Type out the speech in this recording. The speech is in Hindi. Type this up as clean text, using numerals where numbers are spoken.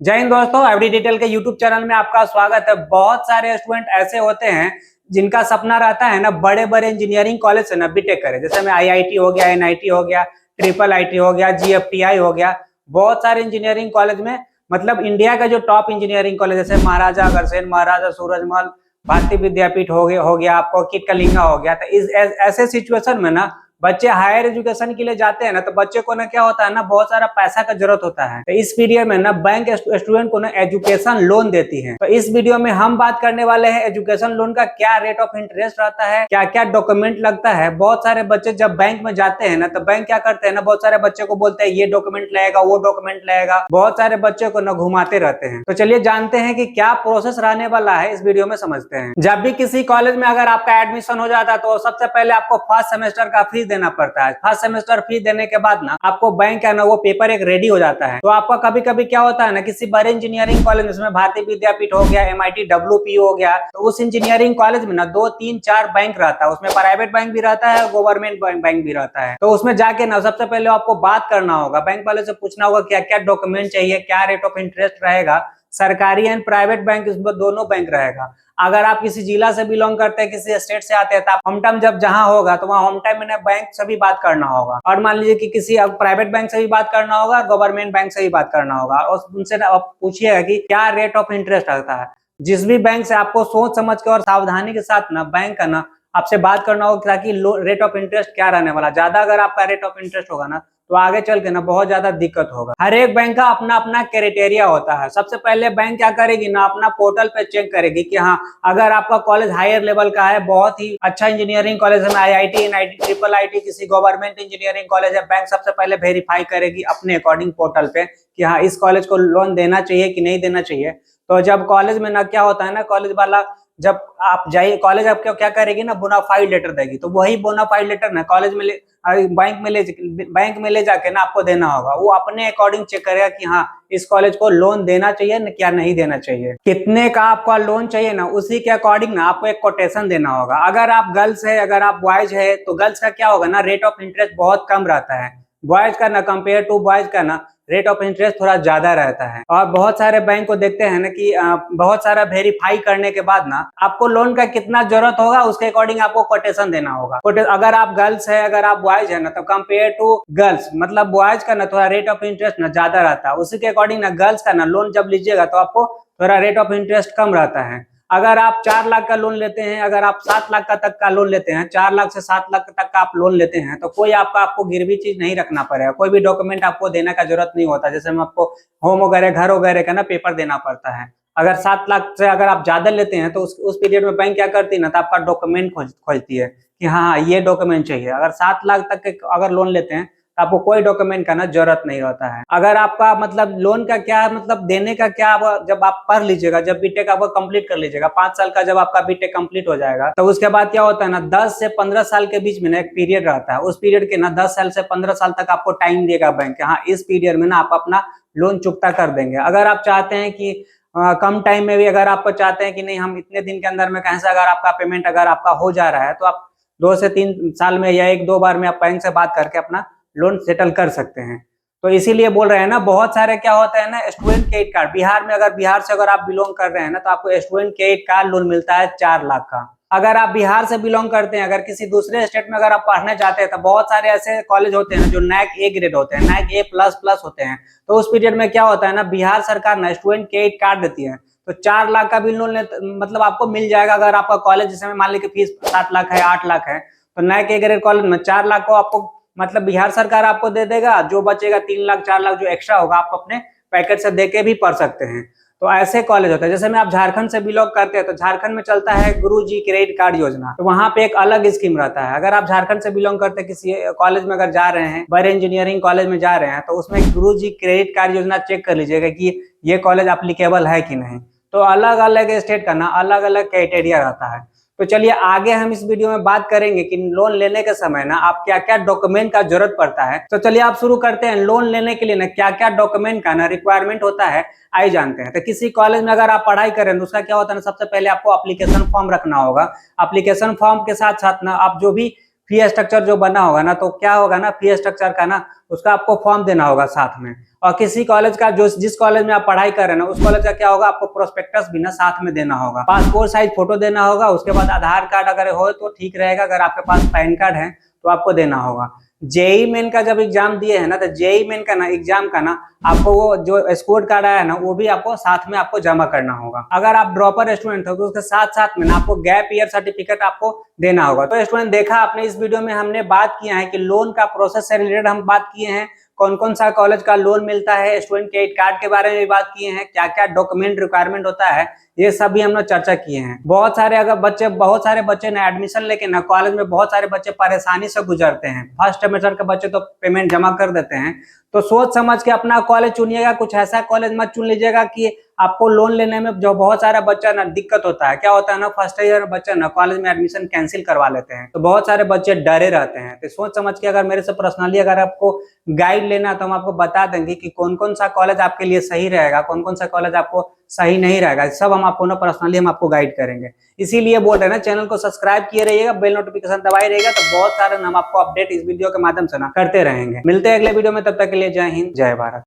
जय हिंद दोस्तों, एवरी डिटेल के यूट्यूब चैनल में आपका स्वागत है। बहुत सारे स्टूडेंट ऐसे होते हैं जिनका सपना रहता है ना बड़े बड़े इंजीनियरिंग कॉलेज से ना बीटेक करे। जैसे में आईआईटी हो गया, एनआईटी हो गया, ट्रिपल आईटी हो गया, जीएफटीआई हो गया। बहुत सारे इंजीनियरिंग कॉलेज में मतलब इंडिया का जो टॉप इंजीनियरिंग कॉलेज जैसे महाराजा अग्रसेन, महाराजा सूरजमल, भारतीय विद्यापीठ हो गया आपको किट कलिंगा हो गया। तो इस ऐसे सिचुएशन में ना बच्चे हायर एजुकेशन के लिए जाते हैं ना, तो बच्चे को ना क्या होता है ना बहुत सारा पैसा का जरूरत होता है। तो इस पीरियड में ना बैंक स्टूडेंट को ना एजुकेशन लोन देती है। तो इस वीडियो में हम बात करने वाले हैं एजुकेशन लोन का क्या रेट ऑफ इंटरेस्ट रहता है, क्या क्या डॉक्यूमेंट लगता है। बहुत सारे बच्चे जब बैंक में जाते हैं ना तो बैंक क्या करते हैं ना, बहुत सारे बच्चे को बोलते हैं ये डॉक्यूमेंट लगेगा, वो डॉक्यूमेंट लगेगा। बहुत सारे बच्चे को ना घुमाते रहते हैं। तो चलिए जानते हैं कि क्या प्रोसेस रहने वाला है, इस वीडियो में समझते हैं। जब भी किसी कॉलेज में अगर आपका एडमिशन हो जाता है तो सबसे पहले आपको फर्स्ट सेमेस्टर का फीस देना पड़ता है। फर्स्ट सेमेस्टर फीस देने के बाद ना आपको बैंक है ना वो पेपर एक रेडी हो जाता है। तो आपका कभी कभी क्या होता है ना किसी बड़े इंजीनियरिंग कॉलेज में भारतीय विद्यापीठ हो गया, एमआईटी डब्ल्यूपी हो गया, तो उस इंजीनियरिंग कॉलेज में ना 2 3 4 बैंक रहता है। उसमें प्राइवेट बैंक भी रहता है, गवर्नमेंट बैंक भी रहता है। तो उसमें जाके ना सबसे पहले आपको बात करना होगा, बैंक वाले से पूछना होगा क्या क्या डॉक्यूमेंट चाहिए, क्या रेट ऑफ इंटरेस्ट रहेगा। सरकारी एंड प्राइवेट बैंक इसमें दोनों बैंक रहेगा। अगर आप किसी जिला से बिलोंग करते हैं, किसी स्टेट से आते हैं, तो आप होम टाइम जब जहां होगा तो वहाँ होम टाइम में बैंक से भी बात करना होगा। और मान लीजिए कि किसी प्राइवेट बैंक से भी बात करना होगा, गवर्नमेंट बैंक से भी बात करना होगा। और उनसे आप पूछिएगा कि क्या रेट ऑफ इंटरेस्ट रहता है। जिस भी बैंक से आपको सोच समझ के और सावधानी के साथ ना बैंक का ना आपसे बात करना होगा ताकि रेट ऑफ इंटरेस्ट क्या रहने वाला। ज्यादा अगर आपका रेट ऑफ इंटरेस्ट होगा ना तो आगे चल के ना बहुत ज्यादा दिक्कत होगा। हर एक बैंक का अपना अपना क्राइटेरिया होता है। सबसे पहले बैंक क्या करेगी ना अपना पोर्टल पे चेक करेगी कि हाँ अगर आपका कॉलेज हायर लेवल का है, बहुत ही अच्छा इंजीनियरिंग कॉलेज है, आईआईटी, एनआईटी, ट्रिपल आईटी, किसी गवर्नमेंट इंजीनियरिंग कॉलेज है, बैंक सबसे पहले वेरीफाई करेगी अपने अकॉर्डिंग पोर्टल पे कि हाँ इस कॉलेज को लोन देना चाहिए कि नहीं देना चाहिए। तो जब कॉलेज में ना क्या होता है ना, कॉलेज वाला जब आप जाइए कॉलेज आपको क्या करेगी ना बोनाफाइड लेटर देगी। तो वही बोनाफाइड लेटर ना कॉलेज में बैंक में ले जाके ना आपको देना होगा। वो अपने अकॉर्डिंग चेक करेगा कि हाँ इस कॉलेज को लोन देना चाहिए ना क्या नहीं देना चाहिए, कितने का आपका लोन चाहिए ना उसी के अकॉर्डिंग ना आपको एक कोटेशन देना होगा। अगर आप गर्ल्स है, अगर आप बॉयज है, तो गर्ल्स का क्या होगा ना रेट ऑफ इंटरेस्ट बहुत कम रहता है। बॉयज का ना कंपेयर टू बॉयज का ना रेट ऑफ इंटरेस्ट थोड़ा ज्यादा रहता है। और बहुत सारे बैंक को देखते हैं ना कि बहुत सारा वेरीफाई करने के बाद ना आपको लोन का कितना जरूरत होगा उसके अकॉर्डिंग आपको कोटेशन देना होगा। अगर आप गर्ल्स है, अगर आप बॉयज है ना, तो कंपेयर टू गर्ल्स मतलब बॉयज का ना थोड़ा रेट ऑफ इंटरेस्ट ना ज्यादा रहता है। उसी के अकॉर्डिंग ना गर्ल्स का ना लोन जब लीजिएगा तो आपको थोड़ा रेट ऑफ इंटरेस्ट कम रहता है। अगर आप 4 लाख का लोन लेते हैं, अगर आप 7 लाख का तक का लोन लेते हैं, 4 लाख से 7 लाख तक का आप लोन लेते हैं, तो कोई आपको गिरवी चीज नहीं रखना पड़ेगा। कोई भी डॉक्यूमेंट आपको देने का जरूरत नहीं होता। जैसे हम आपको होम वगैरह, घर वगैरह का ना पेपर देना पड़ता है। अगर 7 लाख से अगर आप ज्यादा लेते हैं तो उस पीरियड में बैंक क्या करती है ना, तो आपका डॉक्यूमेंट खोजती है कि हाँ ये डॉक्यूमेंट चाहिए। अगर 7 लाख तक के अगर लोन लेते हैं तो आपको कोई डॉक्यूमेंट का ना जरूरत नहीं होता है। अगर आपका मतलब लोन का क्या मतलब देने का क्या, जब आप पढ़ लीजिएगा, जब बीटेक आपको कंप्लीट कर लीजिएगा, 5 साल का जब आपका बीटेक कंप्लीट हो जाएगा, तो उसके बाद क्या होता है ना 10 से 15 साल के बीच में ना एक पीरियड रहता है। उस पीरियड के ना 10 साल से 15 साल तक आपको टाइम देगा बैंक। हाँ इस पीरियड में ना आप अपना लोन चुकता कर देंगे। अगर आप चाहते हैं कि कम टाइम में भी अगर आपको चाहते हैं कि नहीं हम इतने दिन के अंदर में कहीं से अगर आपका पेमेंट अगर आपका हो जा रहा है, तो आप 2 से 3 साल में या 1 2 बार में आप बैंक से बात करके अपना लोन सेटल कर सकते हैं। तो इसीलिए बोल रहे हैं ना बहुत सारे क्या होता है ना स्टूडेंट क्रेडिट कार्ड, बिहार में अगर बिहार से अगर आप बिलोंग कर रहे हैं ना तो आपको स्टूडेंट क्रेडिट कार्ड लोन मिलता है 4 लाख का। अगर आप बिहार से बिलोंग करते हैं, अगर किसी दूसरे स्टेट में अगर आप पढ़ने जाते हैं, तो बहुत सारे ऐसे कॉलेज होते हैं जो नैक ए ग्रेड होते हैं, नैक ए प्लस प्लस होते हैं। तो उस पीरियड में क्या होता है ना बिहार सरकार ना स्टूडेंट क्रेडिट कार्ड देती है। तो 4 लाख का भी लोन मतलब आपको मिल जाएगा। अगर आपका कॉलेज जैसे मान लीजिए फीस 7 लाख है, 8 लाख है, तो नैक ए ग्रेड कॉलेज में 4 लाख को आपको मतलब बिहार सरकार आपको दे देगा। जो बचेगा 3 लाख 4 लाख जो एक्स्ट्रा होगा आप अपने पैकेट से देके भी पढ़ सकते हैं। तो ऐसे कॉलेज होते हैं। जैसे में आप झारखंड से बिलोंग करते हैं तो झारखंड में चलता है गुरुजी क्रेडिट कार्ड योजना। तो वहां पे एक अलग स्कीम रहता है। अगर आप झारखंड से बिलोंग करते हैं, किसी कॉलेज में अगर जा रहे हैं, बड़े इंजीनियरिंग कॉलेज में जा रहे हैं, तो उसमें गुरुजी क्रेडिट कार्ड योजना चेक कर लीजिएगा कि ये कॉलेज अप्लीकेबल है कि नहीं। तो अलग अलग स्टेट का ना अलग अलग क्राइटेरिया रहता है। तो चलिए आगे हम इस वीडियो में बात करेंगे कि लोन लेने के समय ना आप क्या क्या डॉक्यूमेंट का जरूरत पड़ता है। तो चलिए आप शुरू करते हैं। लोन लेने के लिए ना क्या क्या डॉक्यूमेंट का ना रिक्वायरमेंट होता है आइए जानते हैं। तो किसी कॉलेज में अगर आप पढ़ाई करें तो उसका क्या होता है ना सबसे पहले आपको एप्लीकेशन फॉर्म रखना होगा। एप्लीकेशन फॉर्म के साथ साथ ना आप जो भी फी स्ट्रक्चर जो बना होगा ना, तो क्या होगा ना फी स्ट्रक्चर का ना उसका आपको फॉर्म देना होगा साथ में। और किसी कॉलेज का जो जिस कॉलेज में आप पढ़ाई कर रहे हैं ना, उस कॉलेज का क्या होगा, आपको प्रोस्पेक्टस भी ना साथ में देना होगा, पासपोर्ट साइज फोटो देना होगा, उसके बाद आधार कार्ड अगर हो तो ठीक रहेगा, अगर आपके पास पैन कार्ड है तो आपको देना होगा। जेई मेन का जब एग्जाम दिए है ना, तो जेई मेन का ना एग्जाम का ना आपको वो जो स्कोर कार्ड आया ना, वो भी आपको साथ में आपको जमा करना होगा। अगर आप ड्रॉपर स्टूडेंट हो तो उसके साथ साथ में ना आपको गैप ईयर सर्टिफिकेट आपको देना होगा। तो स्टूडेंट देखा आपने, इस वीडियो में हमने बात किया है कि लोन का प्रोसेस से रिलेटेड हम बात किए हैं, कौन कौन सा कॉलेज का लोन मिलता है, स्टूडेंट क्रेडिट कार्ड के बारे में भी बात किए हैं, क्या क्या डॉक्यूमेंट रिक्वायरमेंट होता है, ये सब भी हम लोग चर्चा किए हैं। बहुत सारे बच्चे ना एडमिशन लेके ना कॉलेज में बहुत सारे बच्चे परेशानी से गुजरते हैं। फर्स्ट सेमेस्टर के बच्चे तो पेमेंट जमा कर देते हैं। तो सोच समझ के अपना कॉलेज चुनिएगा, कुछ ऐसा कॉलेज मत चुन लीजिएगा कि आपको लोन लेने में जो बहुत सारा बच्चा ना दिक्कत होता है। क्या होता है ना, फर्स्ट ईयर में बच्चा ना कॉलेज में एडमिशन कैंसिल करवा लेते हैं, तो बहुत सारे बच्चे डरे रहते हैं। तो सोच समझ के अगर मेरे से पर्सनली अगर आपको गाइड लेना तो हम आपको बता देंगे कि कौन कौन सा कॉलेज आपके लिए सही रहेगा, कौन कौन सा कॉलेज आपको सही नहीं रहेगा, सब हम आपको ना पर्सनली हम आपको गाइड करेंगे। इसीलिए बोल रहे हैं ना, चैनल को सब्सक्राइब किए रहिएगा, बेल नोटिफिकेशन दबाई रहिएगा, तो बहुत सारे हम आपको अपडेट इस वीडियो के माध्यम से ना करते रहेंगे। मिलते हैं अगले वीडियो में, तब तक के लिए जय हिंद जय भारत।